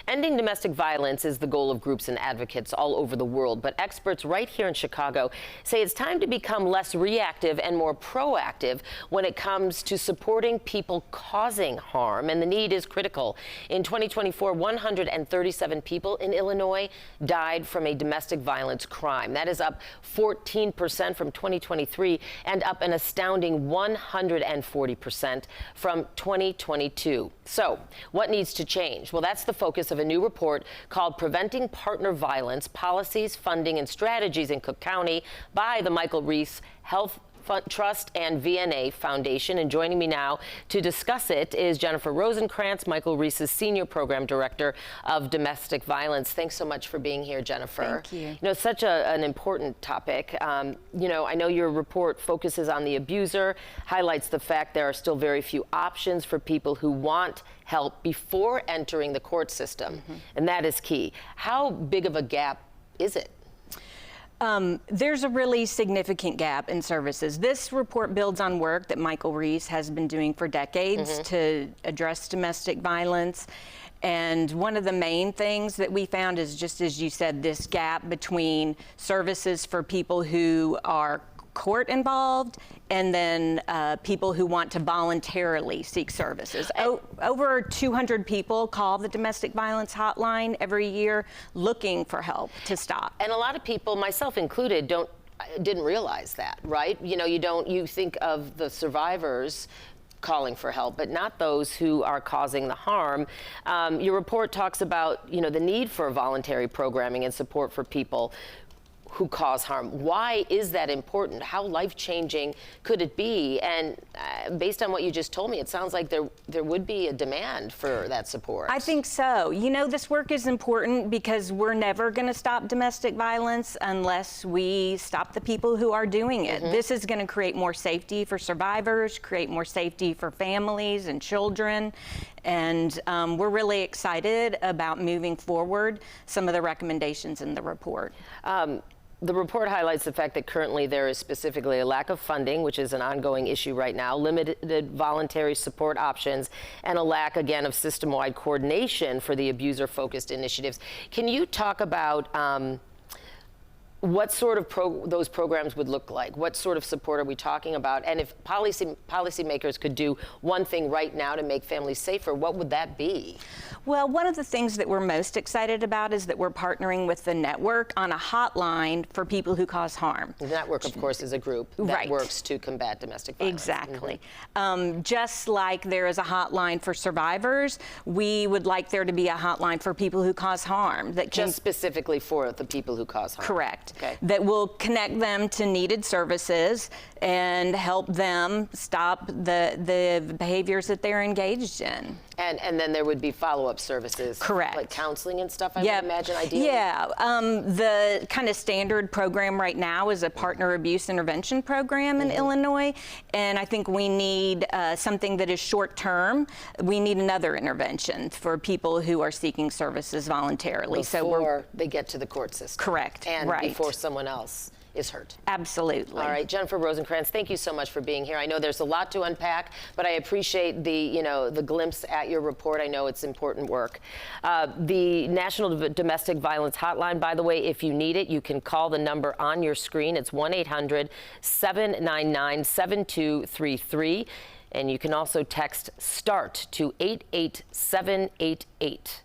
Ending domestic violence is the goal of groups and advocates all over the world, but experts right here in Chicago say it's time to become less reactive and more proactive when it comes to supporting people causing harm, and the need is critical. In 2024, 137 people in Illinois died from a domestic violence crime. That is up 14% from 2023 and up an astounding 140% from 2022. So, what needs to change? Well, that's the focus of a new report called Preventing Partner Violence: Policies, Funding, and Strategies in Cook County by the Michael Reese Health Trust and VNA Foundation. And joining me now to discuss it is Jennifer Rosenkrantz, Michael Reese's Senior Program Director of Domestic Violence. Thanks so much for being here, Jennifer. Thank you. You know, such an important topic. You know, I know your report focuses on the abuser, highlights the fact there are still very few options for people who want help before entering the court system, and that is key. How big of a gap is it? There's a really significant gap in services. This report builds on work that Michael Reese has been doing for decades to address domestic violence. And one of the main things that we found is, just as you said, this gap between services for people who are court involved and then people who want to voluntarily seek services. Over 200 people call the domestic violence hotline every year looking for help to stop. And a lot of people, myself included, didn't realize that, right? You know, you think of the survivors calling for help, but not those who are causing the harm. Your report talks about, you know, the need for voluntary programming and support for people who cause harm. Why is that important? How life-changing could it be? And based on what you just told me, it sounds like there would be a demand for that support. I think so. You know, this work is important because we're never going to stop domestic violence unless we stop the people who are doing it. This is going to create more safety for survivors, create more safety for families and children. And we're really excited about moving forward some of the recommendations in the report. The report highlights the fact that currently there is specifically a lack of funding, which is an ongoing issue right now, limited voluntary support options, and a lack, again, of system-wide coordination for the abuser-focused initiatives. Can you talk about what sort of those programs would look like? What sort of support are we talking about? And if policymakers could do one thing right now to make families safer, what would that be? Well, one of the things that we're most excited about is that we're partnering with the network on a hotline for people who cause harm. The network, of course, is a group that works to combat domestic violence. Exactly. Just like there is a hotline for survivors, we would like there to be a hotline for people who cause harm. Just specifically for the people who cause harm. Correct. Okay. That will connect them to needed services and help them stop the behaviors that they're engaged in. And then there would be follow-up services. Correct. Like counseling and stuff, I would imagine, ideally. Yeah. The kind of standard program right now is a partner abuse intervention program in Illinois. And I think we need something that is short-term. We need another intervention for people who are seeking services voluntarily. Before they get to the court system. Correct. And before someone else is hurt. Absolutely. All right, Jennifer Rosenkrantz, thank you so much for being here. I know there's a lot to unpack, but I appreciate the glimpse at your report. I know it's important work. The National Domestic Violence Hotline, by the way, if you need it, you can call the number on your screen. It's 1-800-799-7233. And you can also text START to 88788.